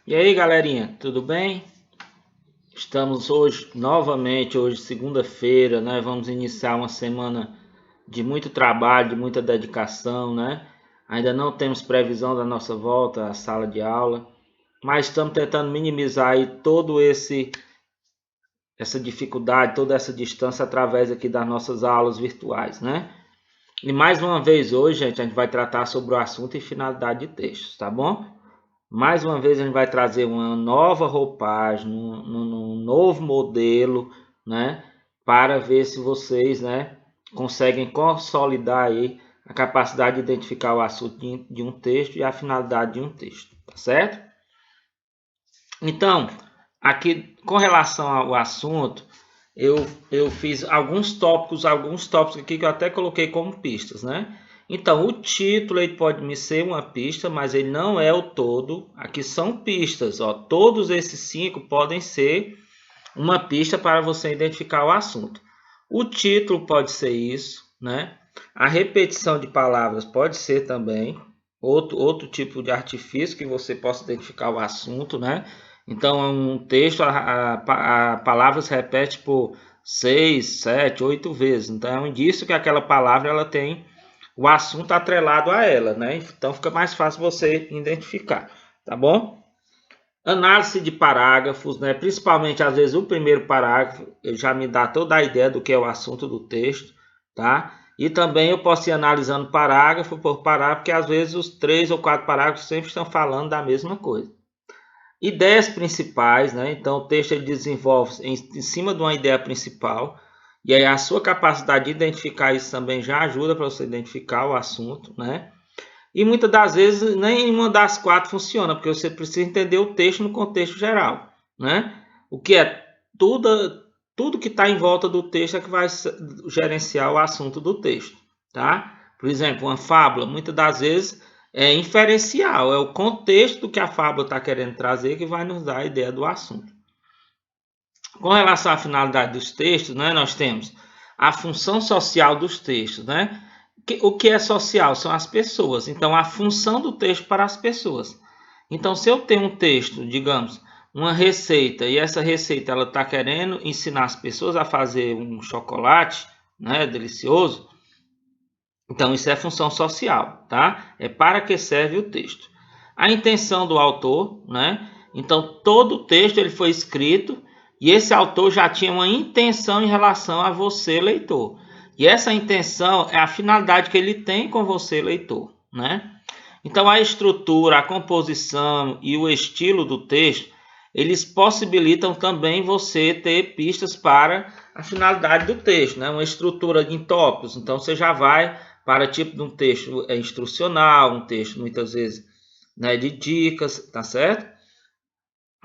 E aí, galerinha, tudo bem? Estamos hoje, novamente, hoje segunda-feira, né? Vamos iniciar uma semana de muito trabalho, de muita dedicação, né? Ainda não temos previsão da nossa volta à sala de aula, mas estamos tentando minimizar aí todo essa dificuldade, toda essa distância através aqui das nossas aulas virtuais, né? E mais uma vez hoje, gente, a gente vai tratar sobre o assunto e finalidade de textos, tá bom? Mais uma vez a gente vai trazer uma nova roupagem, num novo modelo, né? Para ver se vocês, né, conseguem consolidar aí a capacidade de identificar o assunto de um texto e a finalidade de um texto, tá certo? Então, aqui com relação ao assunto, eu fiz alguns tópicos aqui que eu até coloquei como pistas, né? Então, o título ele pode me ser uma pista, mas ele não é o todo. Aqui são pistas, ó. Todos esses 5 podem ser uma pista para você identificar o assunto. O título pode ser isso, né? A repetição de palavras pode ser também outro tipo de artifício que você possa identificar o assunto, né? Então, um texto, a palavra se repete por 6, 7, 8 vezes. Então, é um indício que aquela palavra ela tem o assunto atrelado a ela, né? Então, fica mais fácil você identificar, tá bom? Análise de parágrafos, né? Principalmente, às vezes, o primeiro parágrafo já me dá toda a ideia do que é o assunto do texto, tá? E também eu posso ir analisando parágrafo por parágrafo, porque às vezes os 3 ou 4 parágrafos sempre estão falando da mesma coisa. Ideias principais, né? Então, o texto ele desenvolve em cima de uma ideia principal, e aí a sua capacidade de identificar isso também já ajuda para você identificar o assunto, né? E muitas das vezes nenhuma das 4 funciona, porque você precisa entender o texto no contexto geral, né? O que é tudo que está em volta do texto é que vai gerenciar o assunto do texto, tá? Por exemplo, uma fábula, muitas das vezes é inferencial, é o contexto do que a fábula está querendo trazer que vai nos dar a ideia do assunto. Com relação à finalidade dos textos, né, nós temos a função social dos textos, né? O que é social? São as pessoas. Então, a função do texto para as pessoas. Então, se eu tenho um texto, digamos, uma receita, e essa receita ela está querendo ensinar as pessoas a fazer um chocolate, né, delicioso, então isso é função social, tá? É para que serve o texto. A intenção do autor, né? Então, todo o texto ele foi escrito e esse autor já tinha uma intenção em relação a você, leitor. E essa intenção é a finalidade que ele tem com você, leitor, né? Então, a estrutura, a composição e o estilo do texto, eles possibilitam também você ter pistas para a finalidade do texto, né? Uma estrutura em tópicos. Então, você já vai para tipo de um texto instrucional, um texto muitas vezes, né, de dicas, tá certo?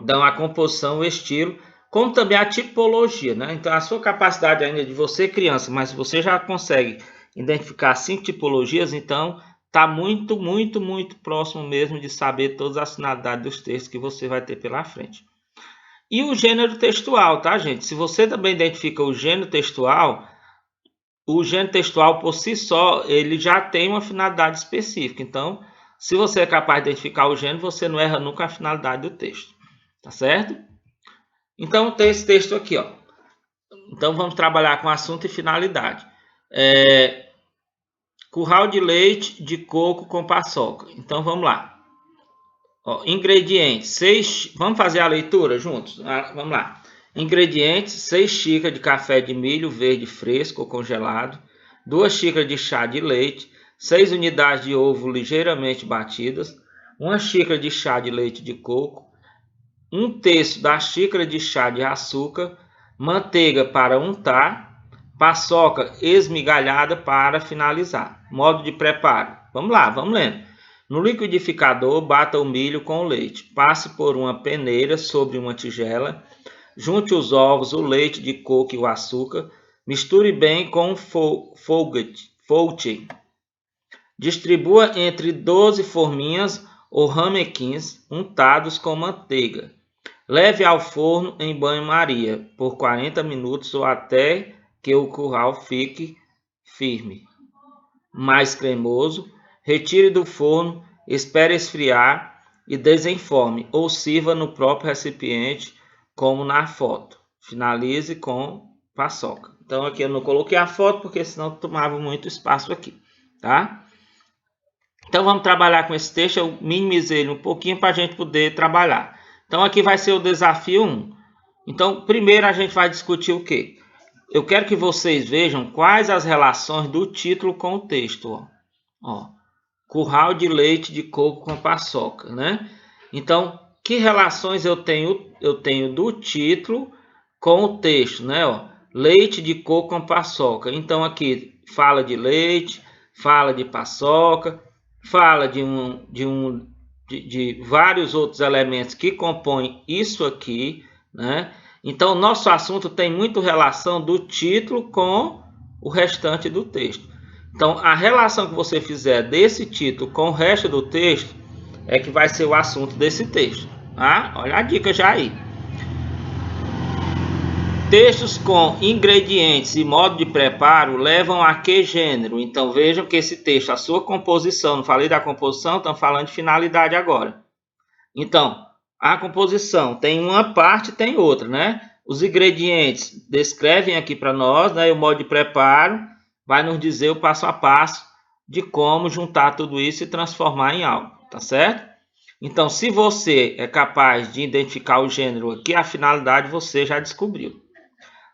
Então, a composição, o estilo, como também a tipologia, né? Então, a sua capacidade ainda de você criança, mas você já consegue identificar 5 tipologias, então está muito próximo mesmo de saber todas as finalidades dos textos que você vai ter pela frente. E o gênero textual, tá, gente? Se você também identifica o gênero textual por si só, ele já tem uma finalidade específica. Então, se você é capaz de identificar o gênero, você não erra nunca a finalidade do texto, tá certo? Então, tem esse texto aqui, ó. Então, vamos trabalhar com assunto e finalidade. Curral de leite de coco com paçoca. Então, vamos lá. Ó, ingredientes, 6... Vamos fazer a leitura juntos? Vamos lá. Ingredientes, 6 xícaras de café de milho verde fresco ou congelado, 2 xícaras de chá de leite, 6 unidades de ovo ligeiramente batidas, 1 xícara de chá de leite de coco, 1/3 da xícara de chá de açúcar, manteiga para untar, paçoca esmigalhada para finalizar. Modo de preparo. Vamos lá, vamos lendo. No liquidificador, bata o milho com o leite. Passe por uma peneira sobre uma tigela. Junte os ovos, o leite de coco e o açúcar. Misture bem com fougasse. Distribua entre 12 forminhas ou ramequins untados com manteiga. Leve ao forno em banho-maria por 40 minutos ou até que o curral fique firme, mais cremoso. Retire do forno, espere esfriar e desenforme ou sirva no próprio recipiente, como na foto. Finalize com paçoca. Então aqui eu não coloquei a foto porque senão tomava muito espaço aqui, tá? Então vamos trabalhar com esse texto. Eu minimizei ele um pouquinho para a gente poder trabalhar. Então aqui vai ser o desafio 1. Então primeiro a gente vai discutir o quê? Eu quero que vocês vejam quais as relações do título com o texto. Ó, curral de leite de coco com paçoca, né? Então, que relações eu tenho do título com o texto, né? Ó, leite de coco com paçoca. Então aqui fala de leite, fala de paçoca, fala de vários outros elementos que compõem isso aqui, né? Então, nosso assunto tem muito relação do título com o restante do texto. Então, a relação que você fizer desse título com o resto do texto é que vai ser o assunto desse texto. Tá? Olha a dica já aí. Textos com ingredientes e modo de preparo levam a que gênero? Então, vejam que esse texto, a sua composição, não falei da composição, estamos falando de finalidade agora. Então, a composição tem uma parte, tem outra, né? Os ingredientes descrevem aqui para nós, né? O modo de preparo vai nos dizer o passo a passo de como juntar tudo isso e transformar em algo, tá certo? Então, se você é capaz de identificar o gênero aqui, a finalidade você já descobriu.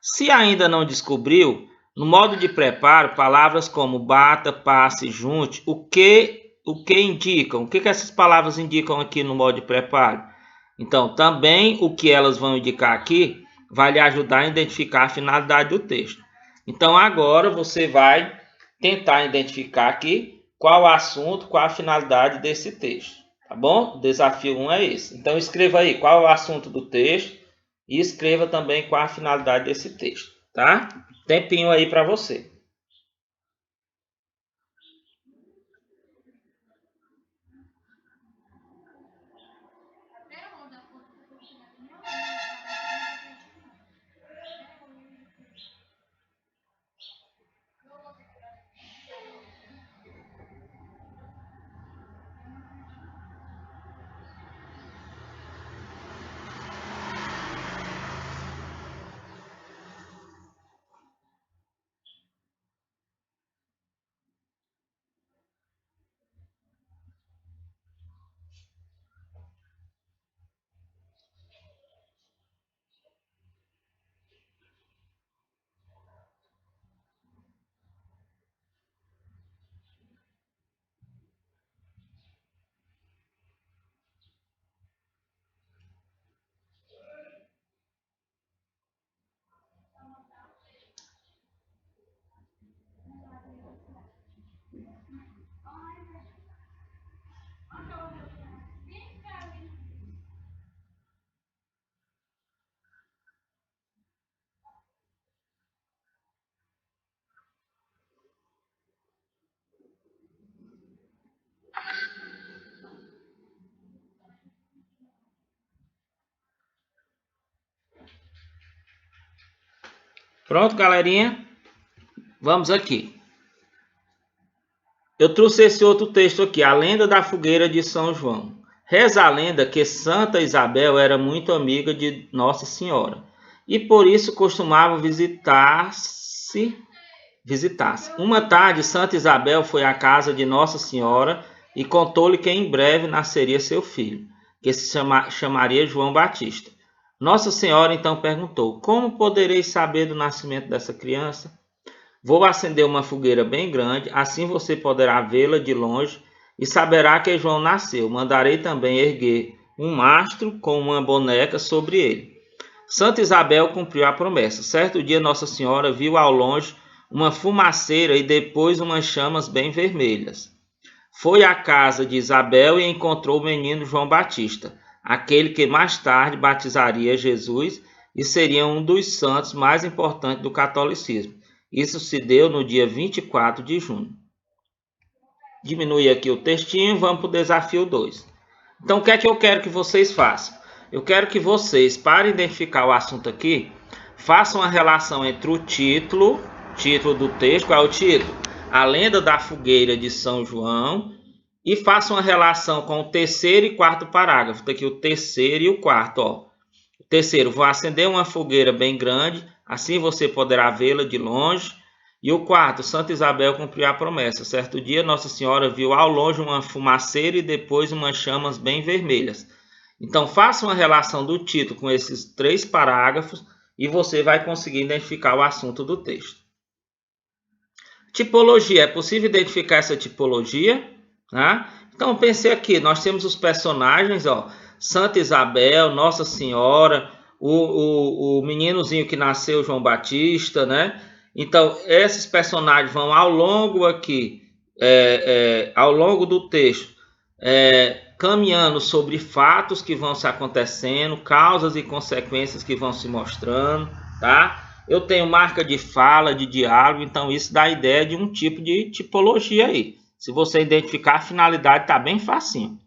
Se ainda não descobriu, no modo de preparo, palavras como bata, passe, junte, o que indicam? O que essas palavras indicam aqui no modo de preparo? Então, também o que elas vão indicar aqui vai lhe ajudar a identificar a finalidade do texto. Então, agora você vai tentar identificar aqui qual o assunto, qual a finalidade desse texto. Tá bom? O desafio 1 é esse. Então, escreva aí qual é o assunto do texto e escreva também qual a finalidade desse texto. Tá? Tempinho aí para você. Pronto, galerinha? Vamos aqui. Eu trouxe esse outro texto aqui, a lenda da fogueira de São João. Reza a lenda que Santa Isabel era muito amiga de Nossa Senhora e por isso costumava visitar-se. Uma tarde, Santa Isabel foi à casa de Nossa Senhora e contou-lhe que em breve nasceria seu filho, que se chamaria João Batista. Nossa Senhora então perguntou: como poderei saber do nascimento dessa criança? Vou acender uma fogueira bem grande, assim você poderá vê-la de longe e saberá que João nasceu. Mandarei também erguer um mastro com uma boneca sobre ele. Santa Isabel cumpriu a promessa. Certo dia Nossa Senhora viu ao longe uma fumaceira e depois umas chamas bem vermelhas. Foi à casa de Isabel e encontrou o menino João Batista, aquele que mais tarde batizaria Jesus e seria um dos santos mais importantes do catolicismo. Isso se deu no dia 24 de junho. Diminui aqui o textinho, vamos para o desafio 2. Então, o que é que eu quero que vocês façam? Eu quero que vocês, para identificar o assunto aqui, façam a relação entre o título do texto, qual é o título? A lenda da fogueira de São João, e faça uma relação com o terceiro e quarto parágrafo. Está aqui o terceiro e o quarto. Ó. O terceiro, vou acender uma fogueira bem grande, assim você poderá vê-la de longe. E o quarto, Santa Isabel cumpriu a promessa. Certo dia, Nossa Senhora viu ao longe uma fumaceira e depois umas chamas bem vermelhas. Então, faça uma relação do título com esses 3 parágrafos e você vai conseguir identificar o assunto do texto. Tipologia. É possível identificar essa tipologia? Né? Então, pensei aqui, nós temos os personagens, ó, Santa Isabel, Nossa Senhora, o meninozinho que nasceu, João Batista, né? Então, esses personagens vão ao longo aqui, ao longo do texto, caminhando sobre fatos que vão se acontecendo, causas e consequências que vão se mostrando, tá? Eu tenho marca de fala, de diálogo, então isso dá a ideia de um tipo de tipologia aí. Se você identificar a finalidade, está bem facinho.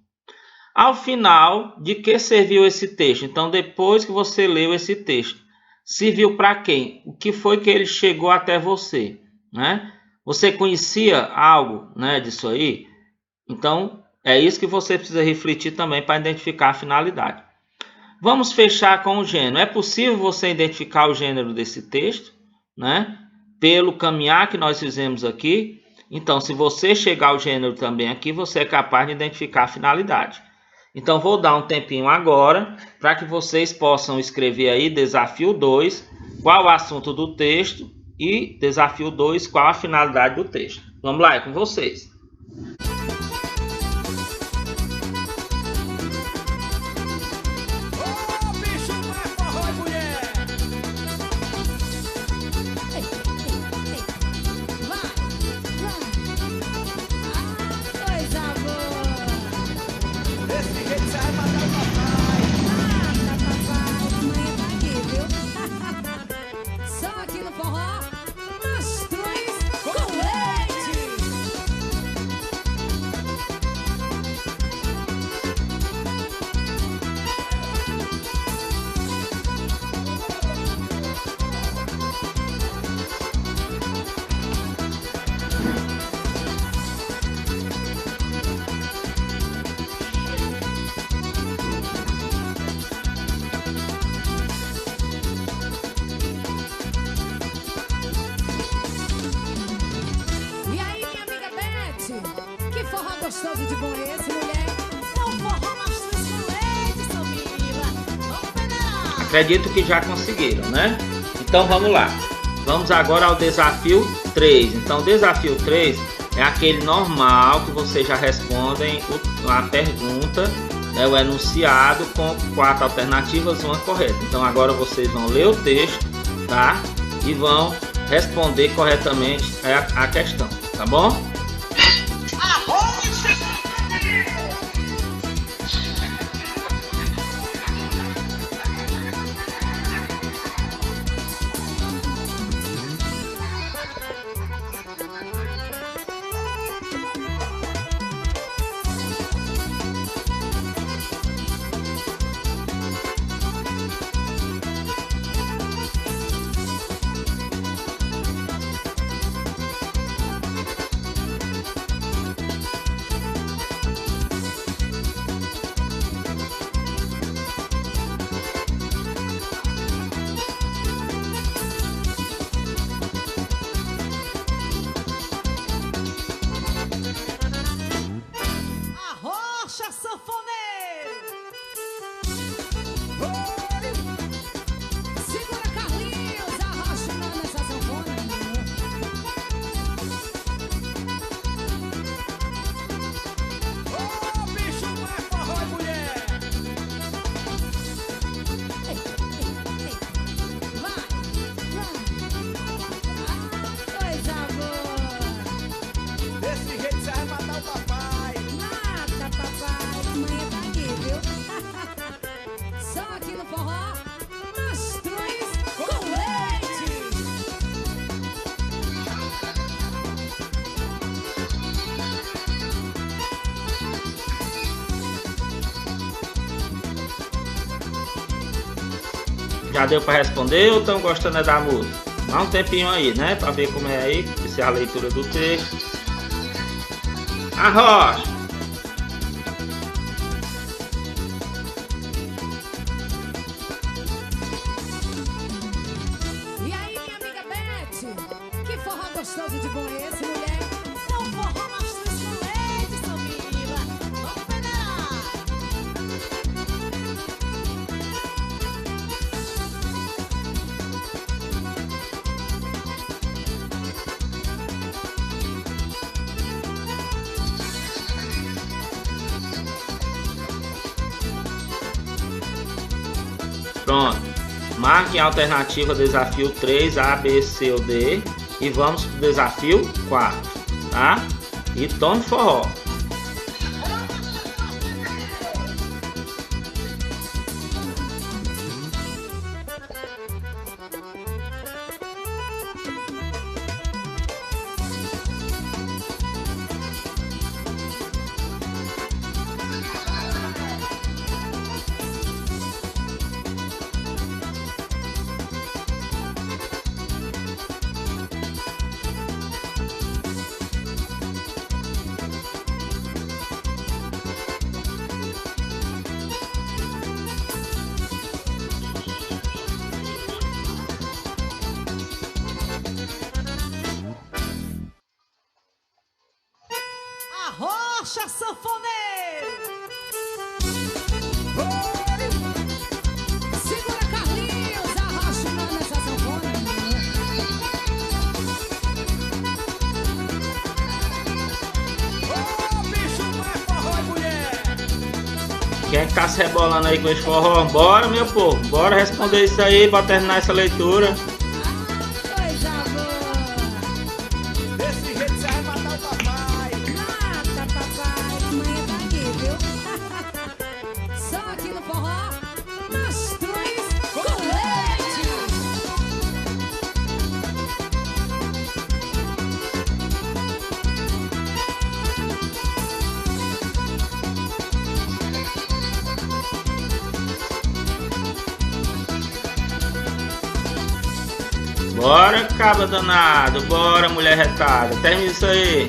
Ao final, de que serviu esse texto? Então, depois que você leu esse texto, serviu para quem? O que foi que ele chegou até você? Né? Você conhecia algo, né, disso aí? Então, é isso que você precisa refletir também para identificar a finalidade. Vamos fechar com o gênero. É possível você identificar o gênero desse texto, né? Pelo caminhar que nós fizemos aqui. Então, se você chegar ao gênero também aqui, você é capaz de identificar a finalidade. Então, vou dar um tempinho agora para que vocês possam escrever aí desafio 2, qual o assunto do texto, e desafio 2, qual a finalidade do texto. Vamos lá, é com vocês. Gostoso de bom esse, mulher. É um forró mastruz com leite, São Mila. Vamos federar. Acredito que já conseguiram, né? Então vamos lá. Vamos agora ao desafio 3. Então, o desafio 3 é aquele normal que vocês já respondem a pergunta, né, o enunciado com 4 alternativas, uma correta. Então, agora vocês vão ler o texto, tá? E vão responder corretamente a questão, tá bom? Já deu para responder ou estão gostando da música? Dá um tempinho aí, né? Para ver como é aí, se é a leitura do texto. Arrocha! gostoso de bom esse, mulher. É um forró mastruz com leite, Samila. Vamos federar. Pronto. Marque a alternativa desafio 3, A, B, C ou D. E vamos para o desafio 4, tá? E tome forró. Arrocha, sanfoneiro! Segura, Carlinhos! Arrocha nessa sanfona! Ô, bicho, não é forró, mulher! Quem é que tá se rebolando aí com esse forró? Bora, meu povo. Bora responder isso aí para terminar essa leitura. Coisa boa! Desse jeito você vai matar o papai! Mata, papai! Amanhã tá aqui, viu? Só aqui no forró, mastruz com leite! Bora, cabra danado. Bora, mulher retada. Termina isso aí.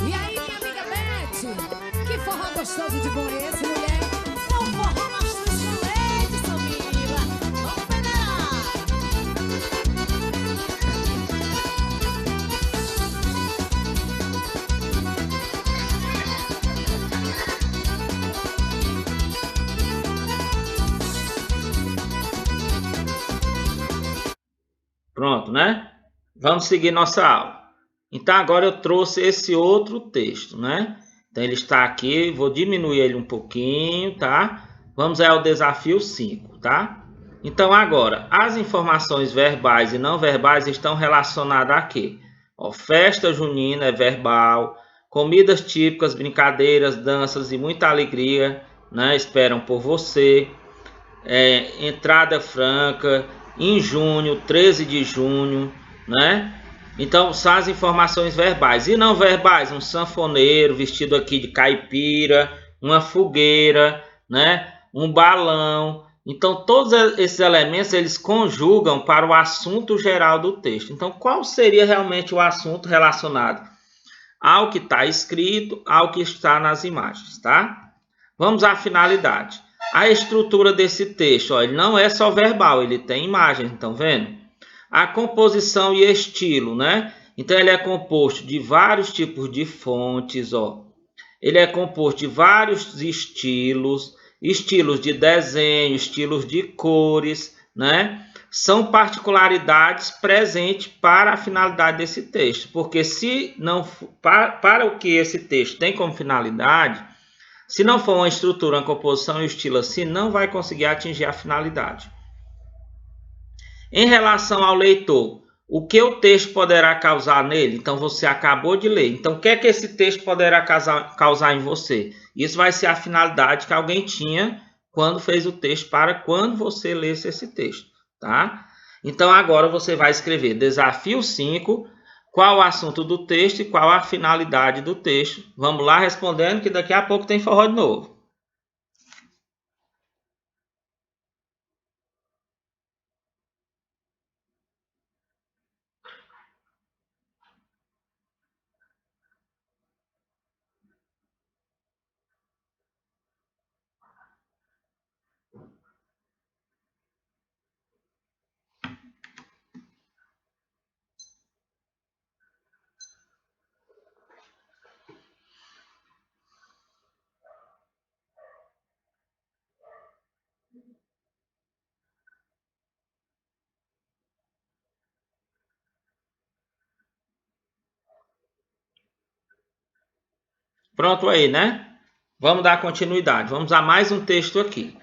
E aí, minha amiga Beth? Que forró gostoso de bom esse, mulher? É um forró mastruz com leite, Samila. Vamos federar! Pronto, né? Vamos seguir nossa aula. Então agora eu trouxe esse outro texto, né? Então ele está aqui, vou diminuir ele um pouquinho, tá? Vamos ao desafio 5, tá? Então agora, as informações verbais e não verbais estão relacionadas a quê? Ó, festa junina é verbal, comidas típicas, brincadeiras, danças e muita alegria, né? Esperam por você. Entrada franca, em junho, 13 de junho, né? Então, são as informações verbais. E não verbais, um sanfoneiro vestido aqui de caipira, uma fogueira, né? Um balão. Então, todos esses elementos, eles conjugam para o assunto geral do texto. Então, qual seria realmente o assunto relacionado ao que está escrito, ao que está nas imagens, tá? Vamos à finalidade. A estrutura desse texto, ó, ele não é só verbal, ele tem imagens, estão vendo? A composição e estilo, né? Então ele é composto de vários tipos de fontes, ó. Ele é composto de vários estilos, estilos de desenho, estilos de cores, né? São particularidades presentes para a finalidade desse texto, porque se não para o que esse texto tem como finalidade, se não for uma estrutura, uma composição e um estilo assim, não vai conseguir atingir a finalidade. Em relação ao leitor, o que o texto poderá causar nele? Então, você acabou de ler. Então, o que é que esse texto poderá causar em você? Isso vai ser a finalidade que alguém tinha quando fez o texto, para quando você lesse esse texto, tá? Então, agora você vai escrever desafio 5, qual o assunto do texto e qual a finalidade do texto. Vamos lá respondendo, que daqui a pouco tem forró de novo. Pronto aí, né? Vamos dar continuidade. Vamos a mais um texto aqui.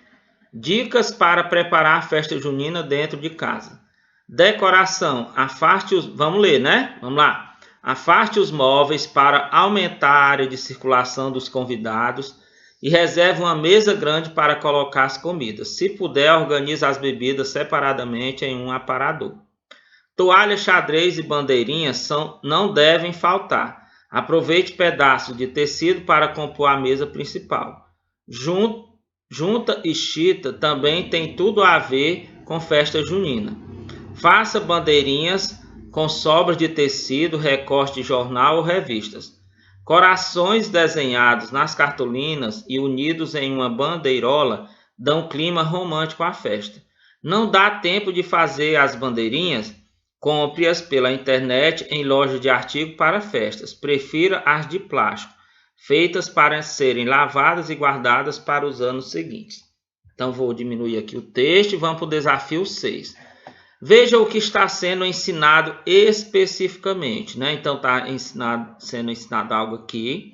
Dicas para preparar a festa junina dentro de casa. Decoração. Afaste os... Vamos ler, né? Vamos lá. Afaste os móveis para aumentar a área de circulação dos convidados e reserve uma mesa grande para colocar as comidas. Se puder, organize as bebidas separadamente em um aparador. Toalha, xadrez e bandeirinhas não devem faltar. Aproveite pedaços de tecido para compor a mesa principal. Junta e chita também tem tudo a ver com festa junina. Faça bandeirinhas com sobras de tecido, recorte de jornal ou revistas. Corações desenhados nas cartolinas e unidos em uma bandeirola dão clima romântico à festa. Não dá tempo de fazer as bandeirinhas? Compre-as pela internet em lojas de artigos para festas. Prefira as de plástico, feitas para serem lavadas e guardadas para os anos seguintes. Então, vou diminuir aqui o texto e vamos para o desafio 6. Veja o que está sendo ensinado especificamente, né? Então, está sendo ensinado algo aqui.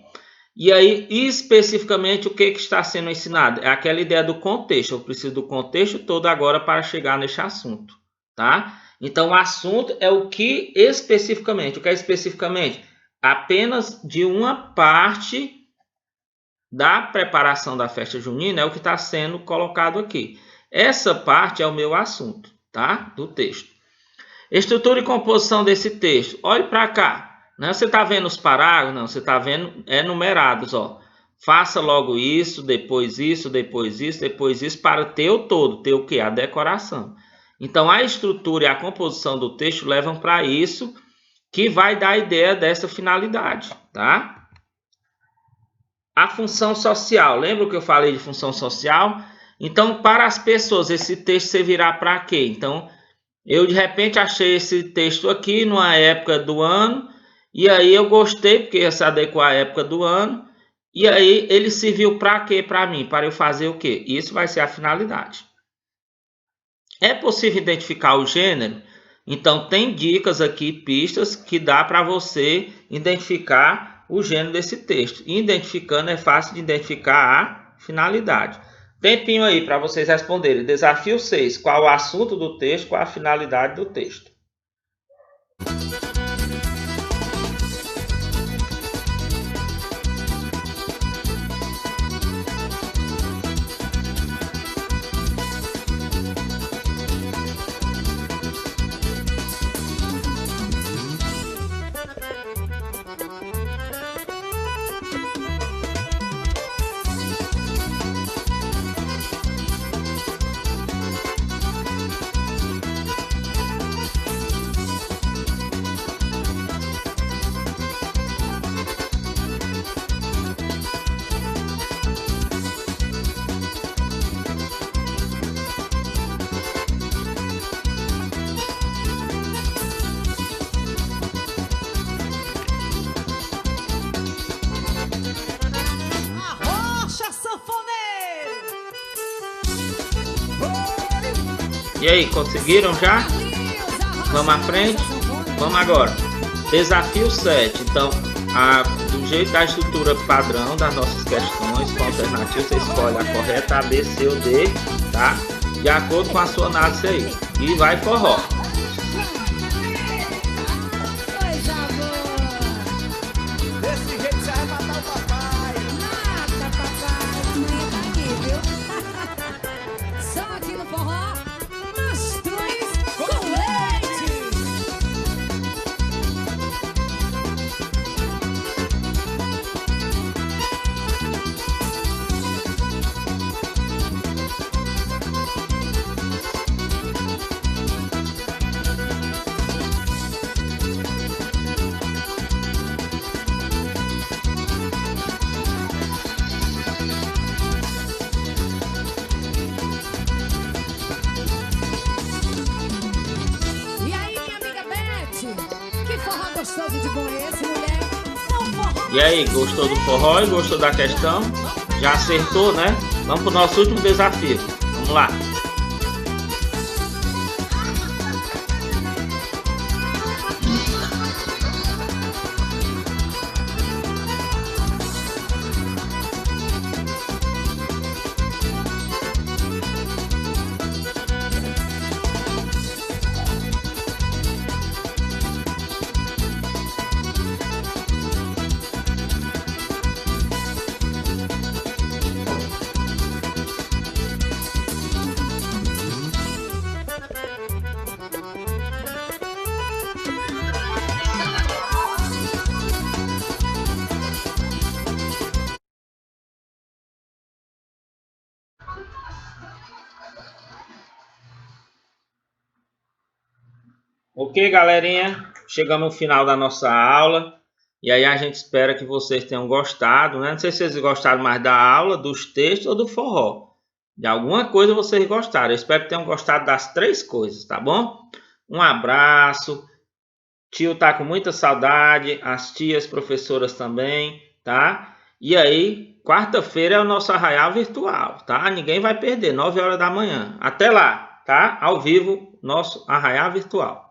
E aí, especificamente, o que está sendo ensinado? É aquela ideia do contexto. Eu preciso do contexto todo agora para chegar neste assunto, tá? Então, o assunto é o que especificamente. O que é especificamente? Apenas de uma parte da preparação da festa junina é o que está sendo colocado aqui. Essa parte é o meu assunto, tá? Do texto. Estrutura e composição desse texto. Olhe para cá. Né? Você está vendo os parágrafos? Não, você está vendo numerados. Ó. Faça logo isso, depois isso, depois isso, depois isso, para ter o todo. Ter o quê? A decoração. Então, a estrutura e a composição do texto levam para isso, que vai dar a ideia dessa finalidade, tá? A função social. Lembra que eu falei de função social? Então, para as pessoas, esse texto servirá para quê? Então, eu de repente achei esse texto aqui numa época do ano, e aí eu gostei, porque se adequou à época do ano, e aí ele serviu para quê para mim? Para eu fazer o quê? Isso vai ser a finalidade. É possível identificar o gênero? Então, tem dicas aqui, pistas, que dá para você identificar o gênero desse texto. E identificando, é fácil de identificar a finalidade. Tempinho aí para vocês responderem. Desafio 6. Qual o assunto do texto? Qual a finalidade do texto? E aí, conseguiram já? Vamos à frente? Vamos agora. Desafio 7. Então, do jeito da estrutura padrão das nossas questões, com alternativa, você escolhe a correta, A, B, C ou D, tá? De acordo com a sua análise aí. E vai forró. Desse jeito você vai matar o papai. Mata, papai. Amanhã tá aqui, viu? Só aqui no forró. Mastruz com leite. E aí, minha amiga Beth? Que forró gostoso de bom é esse, mulher? É um forró. E aí, gostou do forró e gostou da questão? Já acertou, né? Vamos para o nosso último desafio. Vamos lá. Ok, galerinha? Chegamos no final da nossa aula. E aí a gente espera que vocês tenham gostado, né? Não sei se vocês gostaram mais da aula, dos textos ou do forró. De alguma coisa vocês gostaram. Eu espero que tenham gostado das 3 coisas, tá bom? Um abraço. Tio tá com muita saudade. As tias, professoras também, tá? E aí, quarta-feira é o nosso arraial virtual, tá? Ninguém vai perder, 9 horas da manhã. Até lá, tá? Ao vivo, nosso arraial virtual.